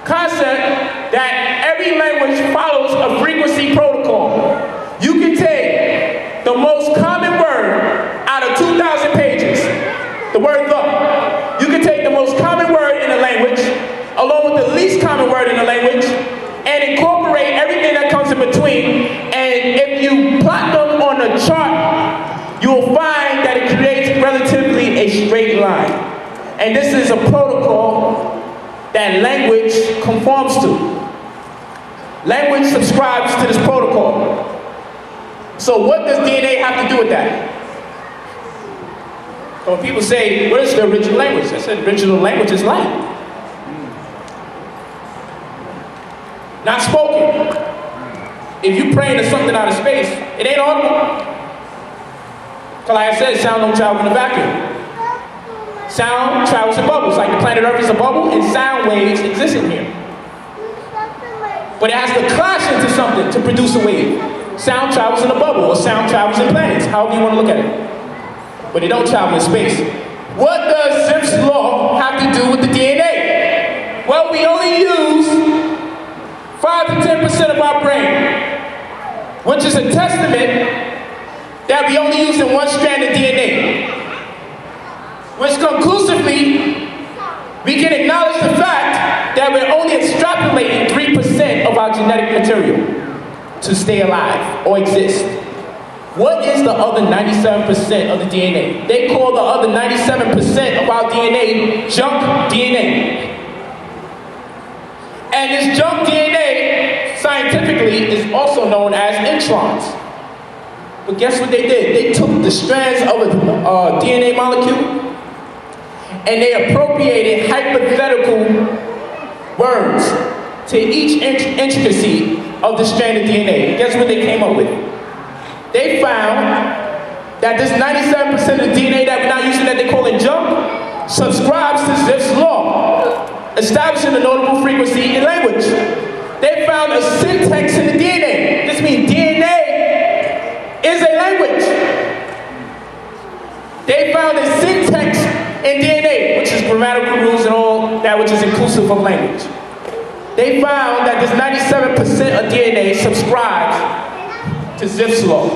concept that every language follows a frequency protocol. You can take the most common word out of 2,000 pages, the word the. You can take the most common word in a language, along with the least common word in the language, and incorporate everything that comes in between. And if you plot them on a chart, you will find that it creates relatively a straight line. And this is a protocol that language conforms to. Language subscribes to this protocol. So what does DNA have to do with that? So when people say, what is the original language? I said, original language is light. Not spoken. If you praying to something out of space, it ain't audible. Because like I said, sound don't travel in a vacuum. Sound travels in bubbles, like the planet Earth is a bubble, and sound waves exist in here. But it has to clash into something to produce a wave. Sound travels in a bubble, or sound travels in planets, however you want to look at it. But they don't travel in space. What does Zipf's law have to do with the DNA? Well, we only use 5 to 10% of our brain, which is a testament that we only use in one strand of DNA, which conclusively, we can acknowledge the fact that we're only extrapolating 3% of our genetic material to stay alive or exist. What is the other 97% of the DNA? They call the other 97% of our DNA junk DNA. And this junk DNA, scientifically, is also known as introns. But guess what they did? They took the strands of a DNA molecule and they appropriated hypothetical words to each intricacy of the strand of DNA. Guess what they came up with? They found that this 97% of DNA that we're not using, that they call it junk, subscribes to Zipf's law, establishing a notable frequency in language. They found a syntax in the DNA. This means DNA is a language. They found a syntax in DNA, which is grammatical rules and all that which is inclusive of language. They found that this 97% of DNA subscribes to Zipf's law.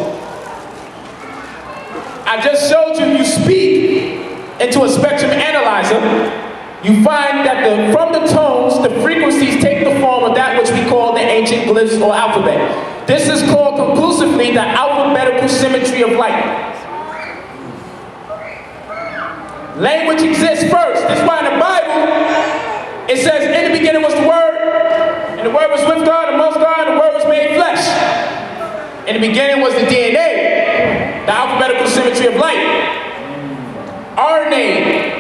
I just showed you speak into a spectrum analyzer, you find that from the tones, the frequencies take the form of that which we call the ancient glyphs or alphabet. This is called conclusively the alphabetical symmetry of light. Language exists first. That's why in the Bible, it says, in the beginning was the Word, and the Word was with God, amongst God, and the Word was made flesh. In the beginning was the DNA, the alphabetical symmetry of light. RNA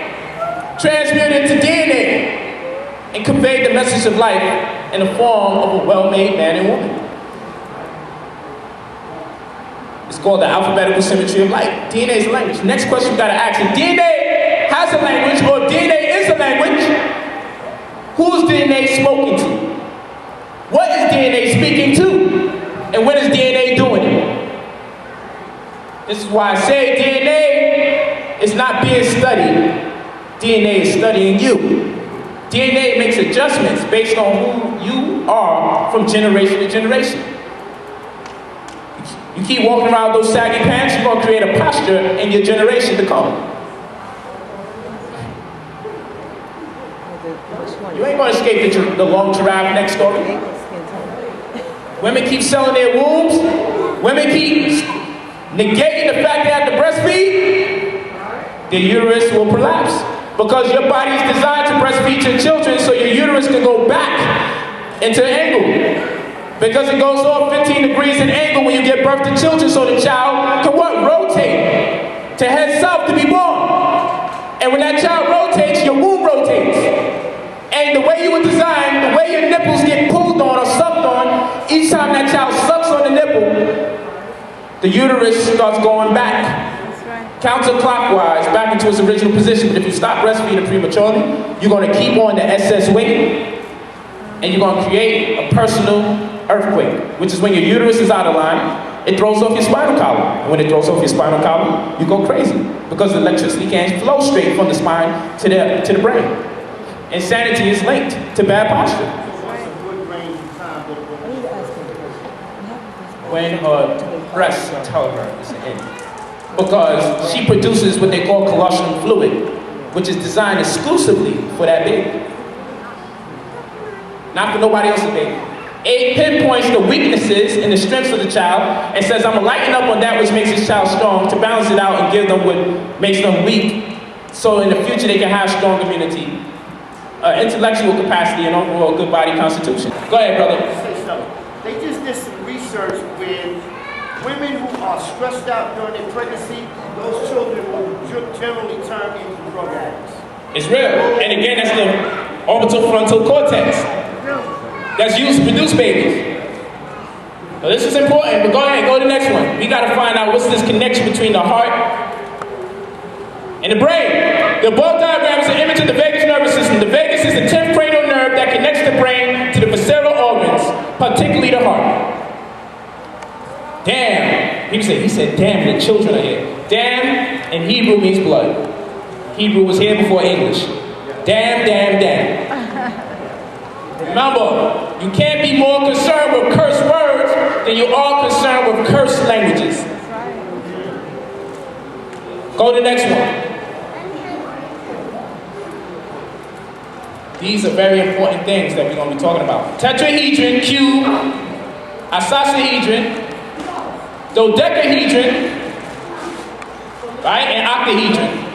transmuted into DNA and conveyed the message of life in the form of a well-made man and woman. It's called the alphabetical symmetry of light. DNA is a language. Next question we gotta ask, if DNA has a language, or if DNA is a language, who is DNA spoken to? What is DNA speaking to? And when is DNA doing it? This is why I say DNA is not being studied. DNA is studying you. DNA makes adjustments based on who you are from generation to generation. You keep walking around with those saggy pants, you're going to create a posture in your generation to come. You ain't going to escape the long giraffe next story. Women keep selling their wombs. Women keep negating the fact they have to breastfeed. The uterus will collapse. Because your body is designed to breastfeed your children so your uterus can go back into angle. Because it goes off 15 degrees in angle when you give birth to children so the child can what? Rotate to head south to be born. And when that child rotates, your womb rotates. And the way you were designed, the way your nipples get pulled on or sucked on, each time that child sucks on the nipple, the uterus starts going back. Counterclockwise, back into its original position. But if you stop breastfeeding prematurely, you're going to keep on the excess weight, and you're going to create a personal earthquake, which is when your uterus is out of line, it throws off your spinal column. And when it throws off your spinal column, you go crazy, because the electricity can't flow straight from the spine to the brain. Insanity is linked to bad posture. When her breasts tell her it's an end. Because she produces what they call colostrum fluid, which is designed exclusively for that baby. Not for nobody else's baby. It pinpoints the weaknesses and the strengths of the child and says, I'm going to lighten up on that which makes this child strong to balance it out and give them what makes them weak. So in the future they can have strong immunity, intellectual capacity, and overall good body constitution. Go ahead, brother. They just did some research with women who are stressed out during their pregnancy. Those children will generally turn into drug addicts. It's real. And again, that's the orbital frontal cortex that's used to produce babies. So this is important, but go ahead, go to the next one. We got to find out what's this connection between the heart and the brain. The above diagram is an image of the vagus nervous system. The vagus is the 10th cranial nerve that connects the brain to the visceral organs, particularly the heart. Damn. He said, damn, the children are here. Damn in Hebrew means blood. Hebrew was here before English. Damn, damn, damn. Remember, you can't be more concerned with cursed words than you are concerned with cursed languages. Go to the next one. These are very important things that we're going to be talking about. Tetrahedron, cube, isosahedron, dodecahedron, right, and octahedron.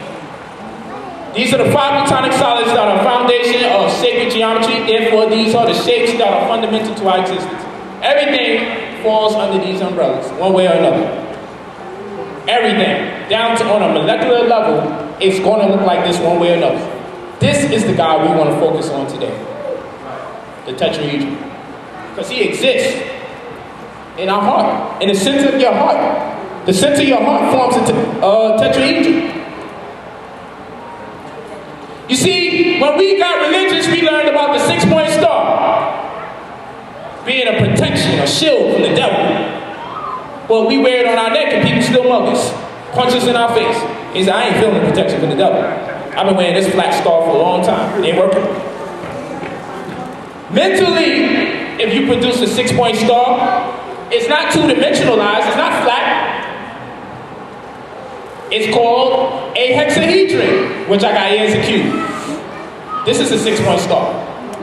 These are the 5 platonic solids that are foundation of sacred geometry. Therefore, these are the shapes that are fundamental to our existence. Everything falls under these umbrellas, one way or another. Everything, down to on a molecular level, it's going to look like this one way or another. This is the guy we want to focus on today, the tetrahedron, because he exists in our heart, in the center of your heart. The center of your heart forms a tetrahedron. You see, when we got religious, we learned about the 6-point star being a protection, a shield from the devil. Well, we wear it on our neck and people still mug us, punch us in our face. He said, I ain't feeling the protection from the devil. I've been wearing this flat star for a long time. It ain't working. Mentally, if you produce a 6-point star, it's not two-dimensionalized, it's not flat. It's called a hexahedron, which I got here as a cube. This is a 6-point star.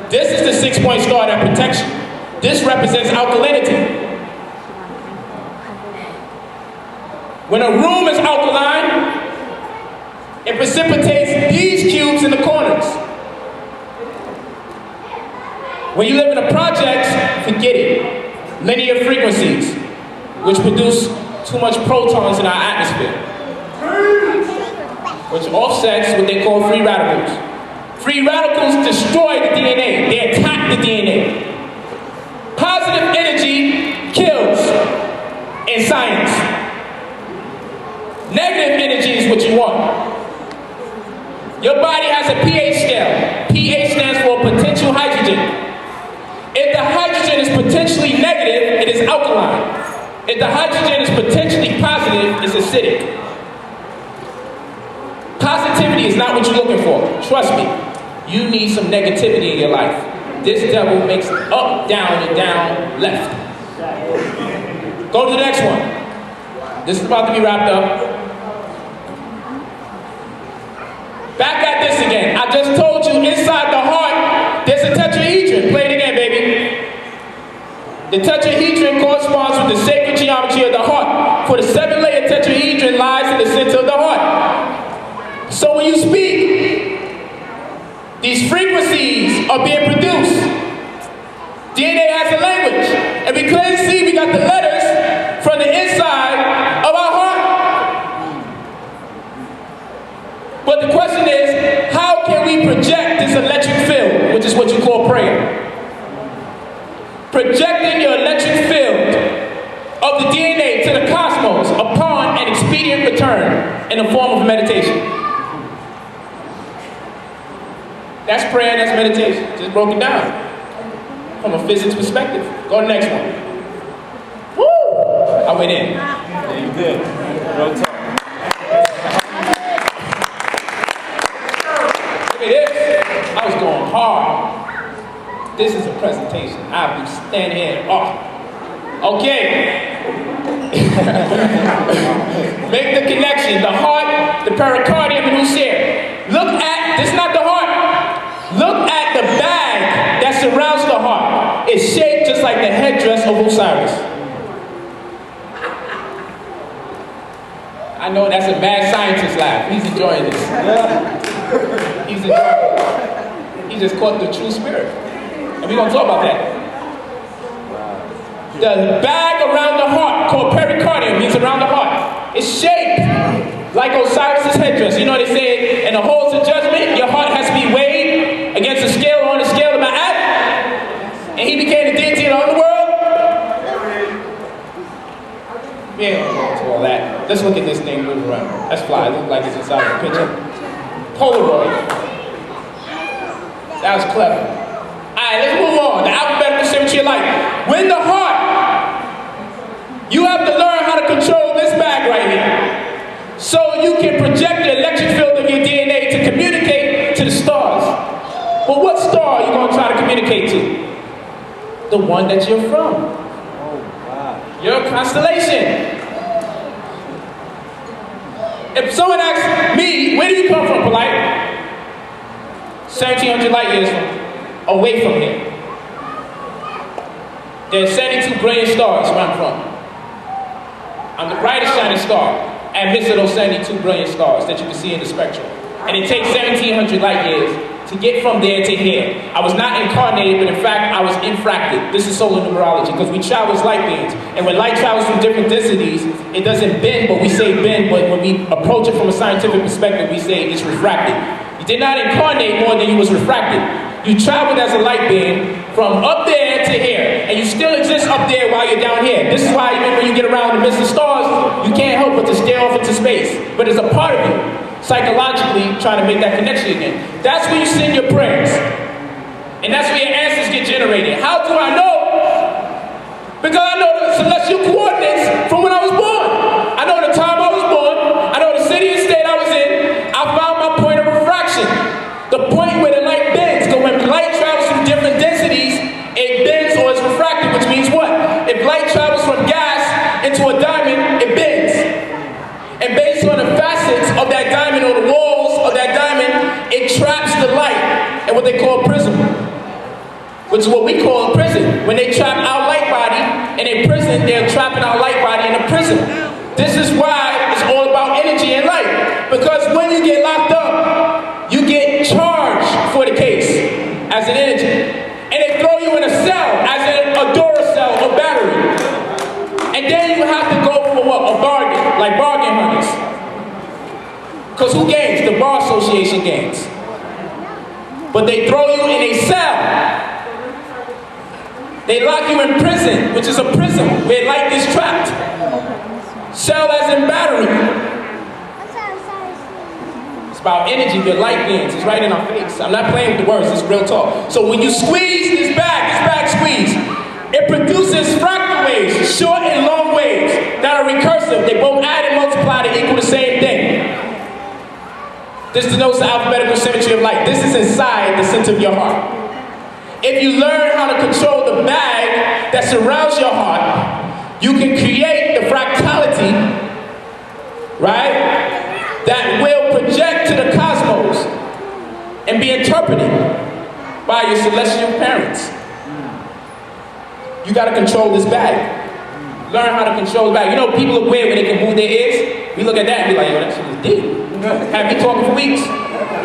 This is the 6-point star that protects you. This represents alkalinity. When a room is alkaline, it precipitates these cubes in the corners. When you live in a project, forget it. Linear frequencies, which produce too much protons in our atmosphere, which offsets what they call free radicals. Free radicals destroy the DNA. They attack the DNA. Positive energy kills in science. Negative energy is what you want. Your body has a pH scale. pH stands for potential hydrogen. If the hydrogen is potentially negative, it is alkaline. If the hydrogen is potentially positive, it's acidic. Positivity is not what you're looking for. Trust me. You need some negativity in your life. This devil makes up, down, and down, left. Go to the next one. This is about to be wrapped up. Back at this again. I just told you inside the heart, there's a tetrahedron. Play it again, baby. The tetrahedron corresponds with the sacred geometry of the heart. For the 7-layer tetrahedron lies in the center of the heart. So when you speak, these frequencies are being produced. DNA has a language. And we clearly see we got the letters from the inside of our heart. But the question is, how can we project this electric field, which is what you call prayer? Projecting your electric field of the DNA to the cosmos upon an expedient return in the form of meditation. That's prayer, that's meditation. Just broken down from a physics perspective. Go to the next one. Woo! I went in. Yeah, you good. Real talk. Look at this. I was going This is a presentation. I have to stand here. Oh. Okay. Make the connection. The heart, the pericardium, and who's here. Look at, this is not the heart. Look at the bag that surrounds the heart. It's shaped just like the headdress of Osiris. I know that's a mad scientist laugh. He's enjoying this. He's enjoying it. He just caught the true spirit. And we're going to talk about that. The bag around the heart, called pericardium, means around the heart. It's shaped like Osiris' headdress. You know they say in the halls of judgment, your heart has to be weighed against a scale on the scale of Ma'at. And he became the deity of the world. We ain't gonna go into all that. Let's look at this thing move around. Let's fly. It looks like it's inside the picture. Polaroid. That was clever. Alright, let's move on. The alphabetical symmetry of light. When the heart, you have to learn how to control this bag right here. So you can project the electric field of your DNA to communicate to the stars. But what star are you going to try to communicate to? The one that you're from. Your constellation. If someone asks me, where do you come from, Polite? 1,700 light years away from here. There's 72 brilliant stars where I'm from. I'm the brightest shining star amidst of those 72 brilliant stars that you can see in the spectrum. And it takes 1,700 light years to get from there to here. I was not incarnated, but in fact, I was infracted. This is solar numerology, because we travel as light beings. And when light travels through different densities, it doesn't bend, but we say bend, but when we approach it from a scientific perspective, we say it's refracted. You did not incarnate more than you was refracted. You traveled as a light being from up there to here, and you still exist up there while you're down here. This is why even when you get around the midst of stars, you can't help but to stare off into space. But it's a part of you, psychologically trying to make that connection again. That's where you send your prayers. And that's where your answers get generated. How do I know? Because I know the celestial coordinates from when I was born. I know the time I was born. I know the city and state I was in. I found my point of refraction. The point where the light bends. Because when light travels through different densities, it bends or is refracted, which means what? If light travels from gas into a diamond, it bends. And based on the facets of that diamond or the walls of that diamond, it traps the light in what they call a prism, which is what we call a prison. When they trap our light body in a prison, they're trapping our light body in a prison. This is why it's all about energy and light. Because when you get locked up, you get charged for the case as an energy. And they throw you in a cell as a Duracell or battery. And then you have to go for what? A bargain, like bargain hunters. Because who gains? The Bar Association gains. But they throw you in a cell. They lock you in prison, which is a prison where light is trapped. Cell as in battery. It's about energy, your light beings. It's right in our face. I'm not playing with the words, it's real talk. So when you squeeze this bag squeeze, it produces fractal waves, short and long waves that are recursive. They both add and multiply to equal the same thing. This denotes the alphabetical symmetry of light. This is inside the center of your heart. If you learn how to control the bag that surrounds your heart, you can create the fractality, right, that will project to the cosmos and be interpreted by your celestial parents. You gotta control this bag. Learn how to control the bag. You know, people are weird when they can move their ears. We look at that and be like, yo, that shit is deep. Have me talking for weeks.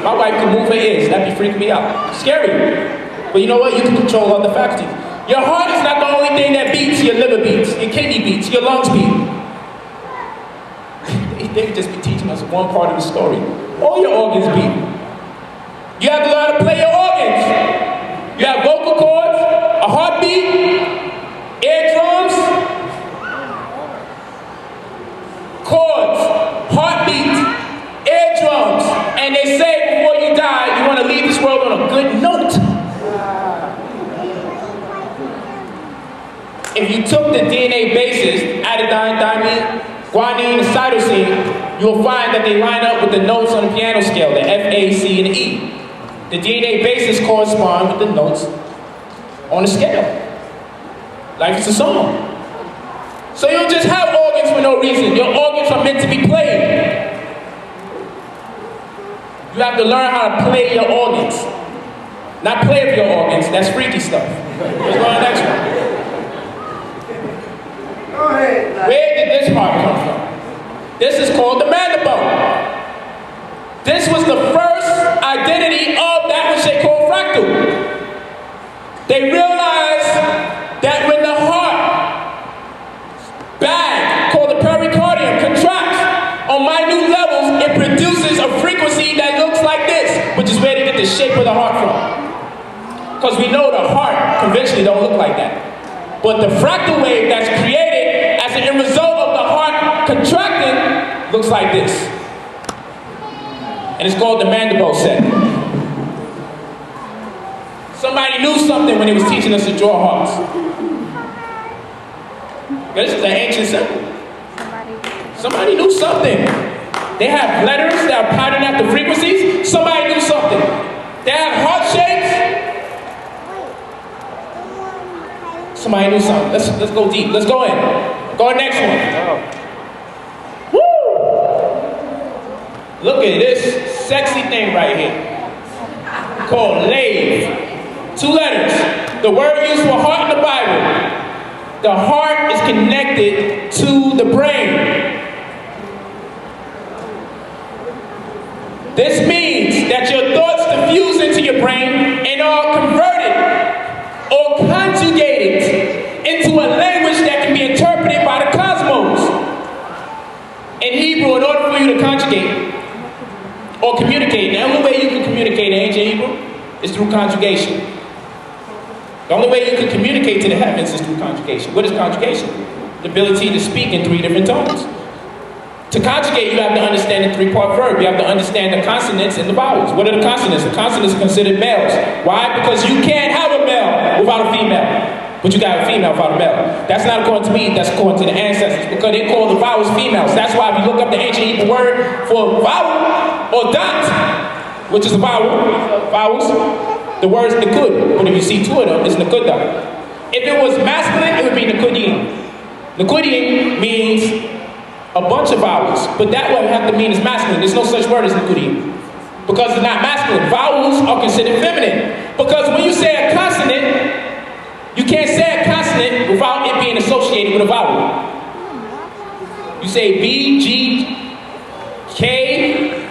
My wife can move her ears. That'd be freaking me out. Scary. But you know what? You can control other faculties. Your heart is not the only thing that beats. Your liver beats, your kidney beats, your lungs beat. They just be teaching us one part of the story. All your organs beat. You have to learn how to play your organs. You have vocal cords, a heartbeat, eardrums, chords, heartbeat, eardrums. And they say before you die, you want to leave this world on a good note. If you took the DNA bases, adenine, thymine, guanine, and cytosine, you'll find that they line up with the notes on the piano scale, the F, A, C, and E. The DNA bases correspond with the notes on a scale. Life is a song. So you don't just have organs for no reason. Your organs are meant to be played. You have to learn how to play your organs. Not play with your organs, that's freaky stuff. Let's go on the next one. Go ahead. Where did this part come from? This is called the mandible. This was the first identity of that which they call fractal. They realized that when the heart bag, called the pericardium, contracts on minute levels, it produces a frequency that looks like this, which is where they get the shape of the heart from. Because we know the heart conventionally don't look like that. But the fractal wave that's created as an end result of the heart contracting looks like this. And it's called the mandible set. Somebody knew something when they was teaching us to draw hearts. This is an ancient symbol. Somebody knew something. They have letters that are patterned after frequencies. Somebody knew something. They have heart shapes. Somebody knew something. Let's go deep. Let's go in. Go to the next one. Woo! Look at this sexy thing right here. Called lave. 2 letters. The word used for heart in the Bible. The heart is connected to the brain. This means that your thoughts diffuse into your brain and are converted or conjugated into a language that can be interpreted by the cosmos. In Hebrew, in order for you to conjugate or communicate, the only way you can communicate in ancient Hebrew is through conjugation. The only way you can communicate to the heavens is through conjugation. What is conjugation? The ability to speak in 3 different tones. To conjugate, you have to understand the 3-part verb. You have to understand the consonants and the vowels. What are the consonants? The consonants are considered males. Why? Because you can't have a male without a female. But you got a female without a male. That's not according to me, that's according to the ancestors. Because they call the vowels females. That's why if you look up the ancient Hebrew word for vowel or dot, which is a vowels, the word is nikud. But if you see 2 of them, it's nikuda. If it was masculine, it would be nikudim. Nikudim means a bunch of vowels, but that would have to mean it's masculine. There's no such word as nikudim. Because it's not masculine. Vowels are considered feminine. Because when you say a consonant, you can't say a consonant without it being associated with a vowel. You say B, G, K.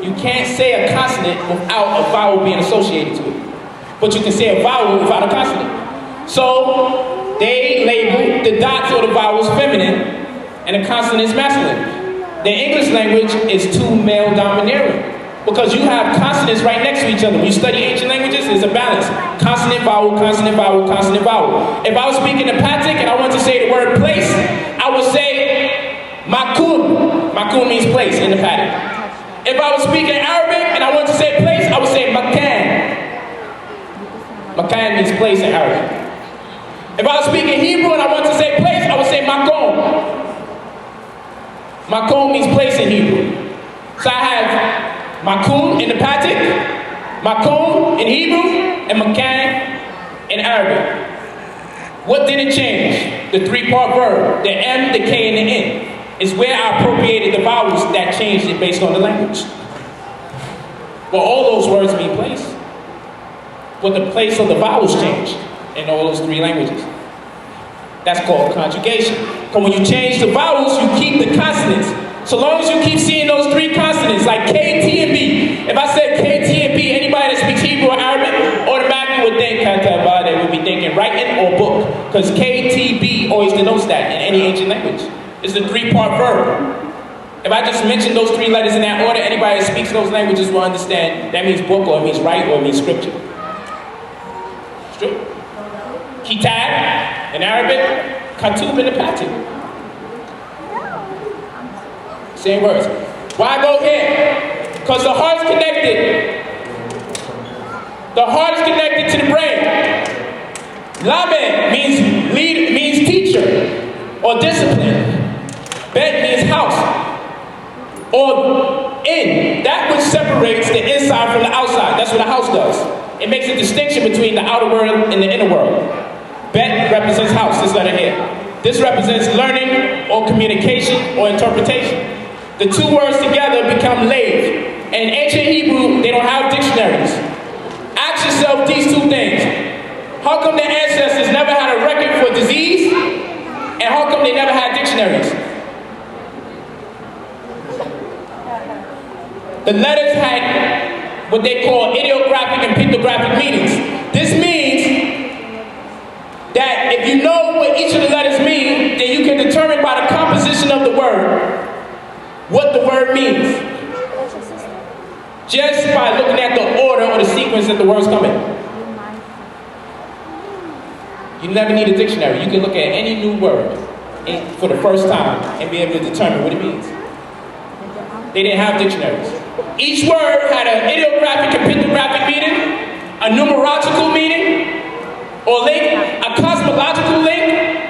You can't say a consonant without a vowel being associated to it. But you can say a vowel without a consonant. So they label the dots or the vowels feminine and the consonant is masculine. The English language is too male domineering because you have consonants right next to each other. When you study ancient languages, there's a balance. Consonant, vowel, consonant, vowel, consonant, vowel. If I was speaking Nepathic and I want to say the word place, I would say makun. Makun means place in Nepathic. If I was speaking Arabic and I want to say place, I would say makan. Makan means place in Arabic. If I was speaking Hebrew and I want to say place, I would say makom. Makom means place in Hebrew. So I have makum in Nepathic, makom in Hebrew, and makan in Arabic. What didn't change? The 3-part verb, the M, the K, and the N. Is where I appropriated the vowels that changed it based on the language. Well, all those words mean place. But the place of the vowels changed in all those 3 languages. That's called conjugation. Because when you change the vowels, you keep the consonants. So long as you keep seeing those 3 consonants, like K, T, and B. If I said K, T, and B, anybody that speaks Hebrew or Arabic automatically would think Katabah, they would be thinking writing or book. Because K, T, B always denotes that in any ancient language. It's the 3-part verb. If I just mention those 3 letters in that order, anybody that speaks those languages will understand that means book, or it means write, or it means scripture. It's true. Kitab in Arabic, Katub in Nepathic. Same words. Why go here? Because the heart's connected. The heart is connected to the brain. Lamed means teacher or discipline. Bet means house. Or in, that which separates the inside from the outside. That's what a house does. it makes a distinction between the outer world and the inner world. Bet represents house, this letter here. This represents learning or communication or interpretation. The two words together become lave. And in ancient Hebrew, they don't have dictionaries. Ask yourself these two things. How come their ancestors never had a record for disease? And how come they never had dictionaries? The letters had what they call ideographic and pictographic meanings. This means that if you know what each of the letters mean, then you can determine by the composition of the word what the word means. Just by looking at the order or the sequence that the words come in. You never need a dictionary. You can look at any new word for the first time and be able to determine what it means. They didn't have dictionaries. Each word had an ideographic and pictographic meaning, a numerological meaning, or link, a cosmological link.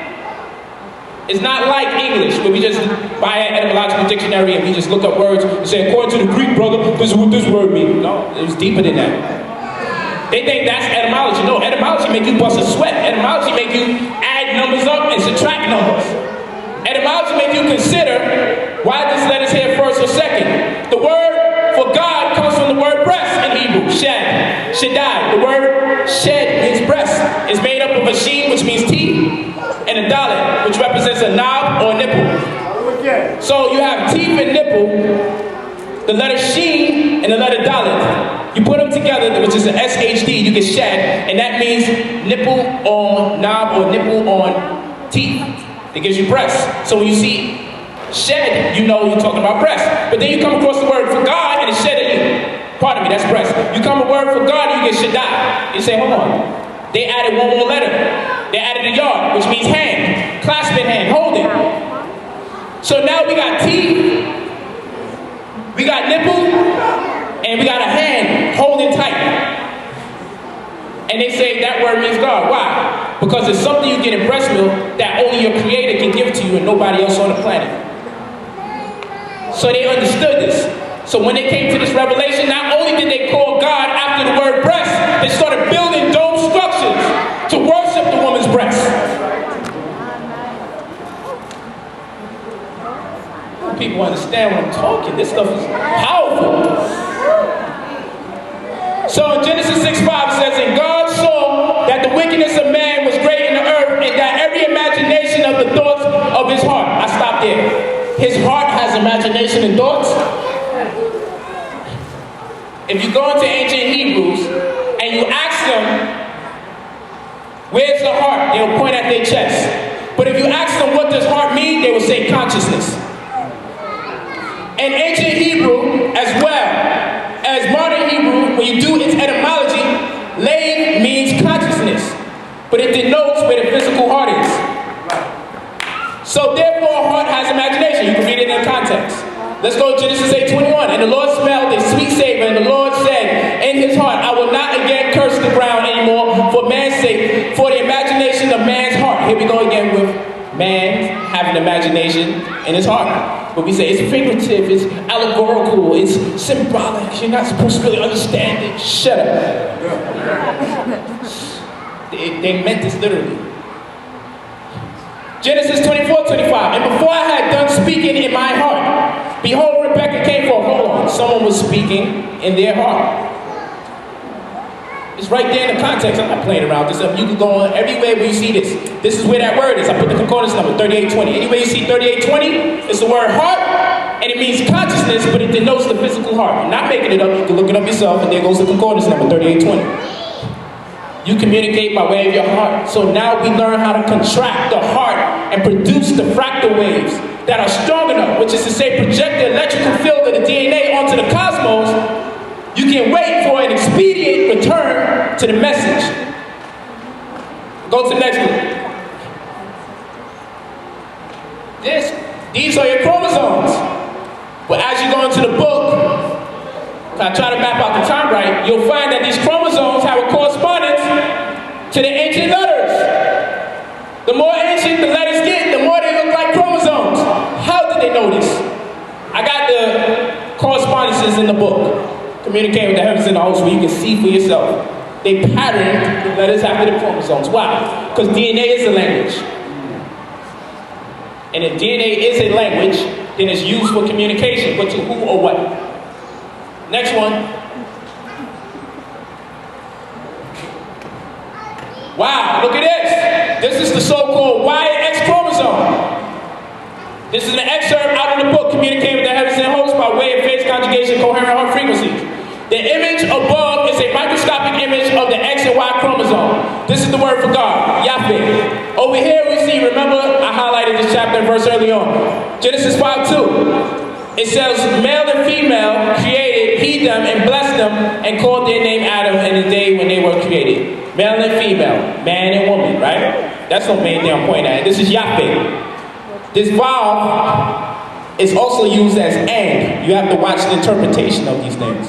It's not like English, where we just buy an etymological dictionary and we just look up words and say, according to the Greek, brother, this is what this word means. No, it was deeper than that. They think that's etymology. No, etymology make you bust a sweat. Etymology make you add numbers up and subtract numbers. Etymology make you consider why this letter's here first or second. The word for God comes from the word breast in Hebrew, shed, shaddai. The word shed means breast. It's made up of a sheen, which means teeth, and a dalet, which represents a knob or nipple. So you have teeth and nipple, the letter sheen and the letter dalet. You put them together, which is an SHD, you get shed, and that means nipple on knob or nipple on teeth. It gives you breast. So when you see shed, you know you're talking about breast. But then you come across the word for God and it's shed in you. Pardon me, that's breast. You come a word for God and you get shaddai. You say, hold on. They added one more letter. They added a yard, which means hand. Clasping hand, hold it. So now we got teeth, we got nipple, and we got a hand holding tight. And they say that word means God. Why? Because it's something you get in breast milk that only your creator can give to you and nobody else on the planet. So they understood this. So when they came to this revelation, not only did they call God after the word breast, they started building dome structures to worship the woman's breast. People understand when I'm talking. This stuff is powerful. So in Genesis 6:5 it says, and God saw that the wickedness of man was great in the earth, and that every imagination of the thoughts of his heart. I stopped there. His heart has imagination and thoughts. If you go into ancient Hebrews and you ask them, where's the heart? They'll point at their chest. But if you ask them what does heart mean, they will say consciousness. In ancient Hebrew, as well as modern Hebrew, when you do its etymology, lave means consciousness, but it denotes where the physical heart is. So therefore, heart has imagination. You can read it in context. Let's go to Genesis 8:21. And the Lord smelled a sweet savor, and the Lord said in his heart, I will not again curse the ground anymore for man's sake, for the imagination of man's heart. Here we go again with man having imagination in his heart. But we say it's figurative, it's allegorical, it's symbolic. You're not supposed to really understand it. Shut up. They meant this literally. Genesis 24:25. And before I had done speaking in my heart, behold, Rebekah came forth. Hold on. Someone was speaking in their heart. It's right there in the context. I'm not playing around with this. You can go on everywhere where you see this. This is where that word is. I put the concordance number, 3820. Anywhere you see 3820, it's the word heart, and it means consciousness, but it denotes the physical heart. I'm not making it up. You can look it up yourself, and there goes the concordance number, 3820. You communicate by way of your heart. So now we learn how to contract the heart and produce the fractal waves that are strong enough, which is to say project the electrical field of the DNA onto the cosmos. You can wait for an expedient return to the message. Go to the next one. These are your chromosomes. But as you go into the book, if I try to map out the time right, you'll find that these chromosomes have a correspondence to the ancient letters. The more ancient the letters get, the more they look like chromosomes. How did they know this? I got the correspondences in the book. Communicate with the heavens and the hosts where you can see for yourself. They patterned the letters after the chromosomes. Why? Because DNA is a language. And if DNA is a language, then it's used for communication. But to who or what? Next one. Wow, look at this. This is the so-called Y and X chromosome. This is an excerpt out of the book, Communicating with the Heavens and Hosts by way of phase conjugation, coherent heart frequencies. The image above is a microscopic image of the X and Y chromosome. This is the word for God, Yahweh. Over here we see, remember, I highlighted this chapter and verse early on. Genesis 5:2. It says, male and female created, he them, and blessed them, and called their name Adam in the day when they were created. Male and female, man and woman, right? That's no main thing I'm pointing at. This is Yahweh. This vowel is also used as and. You have to watch the interpretation of these things.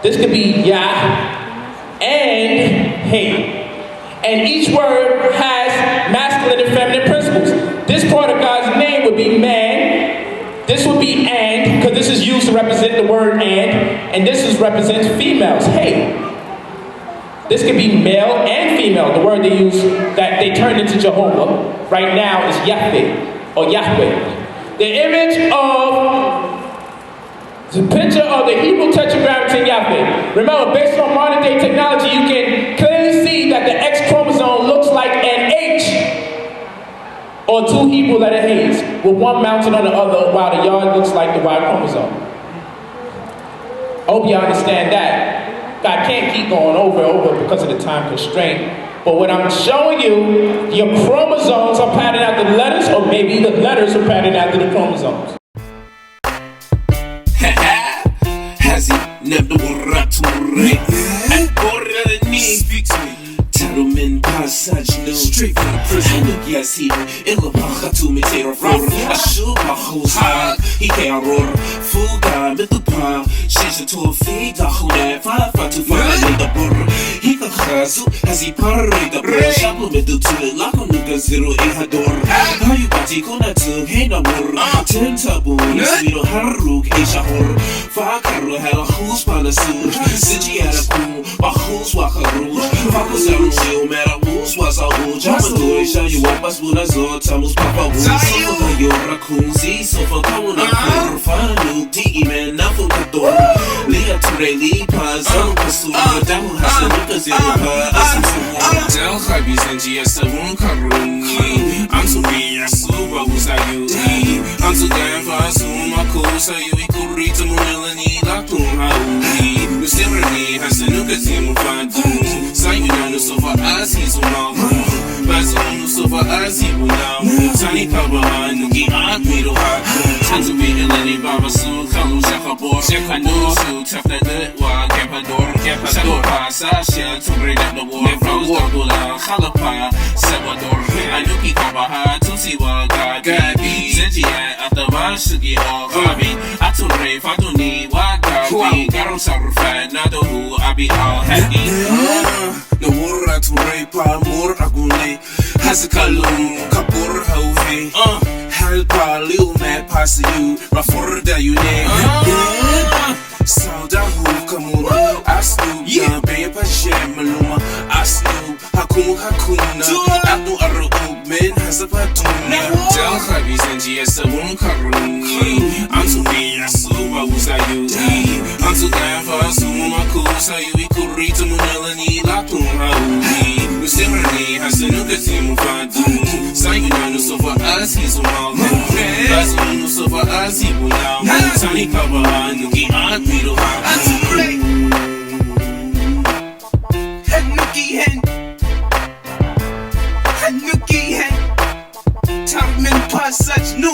This could be Yah and Hey. And each word has masculine and feminine principles. This part of God's name would be man. This would be and, because this is used to represent the word and this is represents females. Hey. This could be male and female. The word they use that they turned into Jehovah right now is Yahweh or Yahweh. The image of the picture of the Hebrew tetragrammaton Yahweh. Remember, based on modern day technology, you can clearly see that the X chromosome looks like an H or two Hebrew letter H's with one mounted on the other while the yard looks like the Y chromosome. I hope you understand that. I can't keep going over and over because of the time constraint. But what I'm showing you, your chromosomes are patterned after the letters, or maybe the letters are patterned after the chromosomes. Never moratore Ancora speak to me Tarumin passage no straight from the prison Yes he illa baha to me terror Ashub mahus hag He can't roar Fuga mitupa Shisha to a feed Ahune Fa to find the burr He can khazu Has he parried the burr Shabu middle to the lako nuka 08 Hayu bati kona to Hena mur Ten tabu Niswiro haruk Isha hor Fa karu hela who's panasur Siji araku Bahus wakaru Fakus aru Mera who's was a who Jamadoi you up as Buna Zor Tamus Papa Woo Sofa Yora Kunzi Sofa Kauna Kur Fanu Digi Man Nafu Kator Lia Ture Li Pazan Kasura Damu Hasan Nuka Pa Del Khabi Zenji Asawun Karungi Antu Biya Suba Usayu Antu Ganfa Suma Kusa Yui Kurita Munilani Latum Haui Musirani Hasan Nuka Zimu Fadu Sayunanu Sofa Aziz Umahu Bazunu Sofa Aziz Unahu Tani Kabaha Nuki Akmiru Haku Tantu Bi Ilani Baba Su Kalu Shakabor Shekanu Su Tafta Wa Kepador Shakor Pasasha Tugre Dabda War Nefros Gabula Khalapa Salvador Anuki Kabaha Tusiwa Gabi Zenji Ataba Shugi Gabi Ature Faduni Wagabi Garum Sarfa Nadohu Abi Al Hadi No Mura to Repa Mur Agune Hasakalum Kapur Hove Halpa Lil Mad Pass you Raforda you name Sauda Hu Kamura Asnu Yabe Pashem Maluma Asnu Hakum Hakuna Atu Aru Men Hasapatuna Del Khabi Zenji Asawun Karungi Antu Biya Suba Usayu Antu Ganfa Suma Kusa Yui Kurita Munelani Latum Haui Musirani Hasanu Katimu Fadu Sayunanu Sofa Aziz Umahu Bazunu Sofa Aziz Unahu Tani Kabaha Nuki Akmiru Haku Nuki Hen Nuki Hen Time and passage new